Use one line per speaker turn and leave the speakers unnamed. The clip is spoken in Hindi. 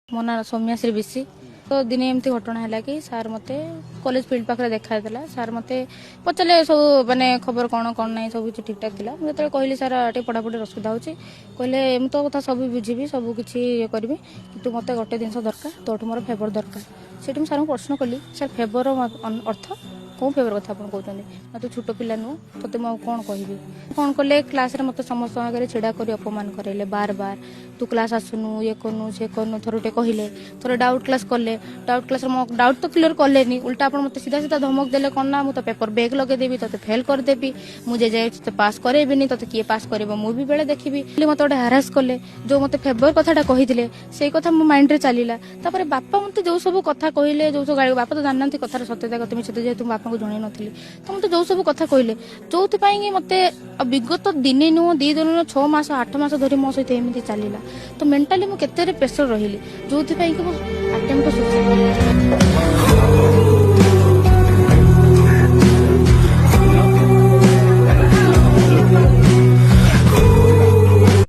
मो ना सौम्याश्री बेसी तो दिने एमती घटना है कि सार मते कॉलेज फील्ड पाखे देखा देला सार मते पचारे सब माने खबर कौन कौन ना सब किसी ठीक ठाक थिला मुझे कहली सार टे पढ़ापढ़ी असुविधा होची कहले एम तो कथा सब बुझी सब किसी ये करी कि मत गोटे जिन दरकार तोठ मोर फेवर दरकार से सार प्रश्न कली सर फेवर अर्थ कौन फेवर कथा आप कहते ना तू छोट पिला नुह तो मुझे कौन कह कौन कले क्लास मत समस्त आगे छिड़ा कर अपमान करे बार बार तू क्लास आसुनु ये करनु से करनु थोड़े कहले थोड़े डाउट क्लास कले डाउट क्लास डाउट तो क्लियर कले उल्टा आप मत सीधा सीधा धमक देले कौन ना मुझे पेपर बैग लगेदेवी ते फेल करदेवी मुझे जाए पास करेबी तो किए पास कर मुझे बेले देखी मत गोटे हारास कले जो मत फेवर कथा कहते से कथा मो माइंड रे चलला बापा मत जो सब कथा कहले जो सब बापा तो जानना कथार सत्यता कत मिछते जेहतु बापा को जन नी तो मत जो सब कथा कहले जो मत विगत दिने नुह 2 दिन 6 मास 8 मास धरी मो सहित एमती चलला तो मेंटाली मुझे प्रेसर रही जो कि अटेम्प्ट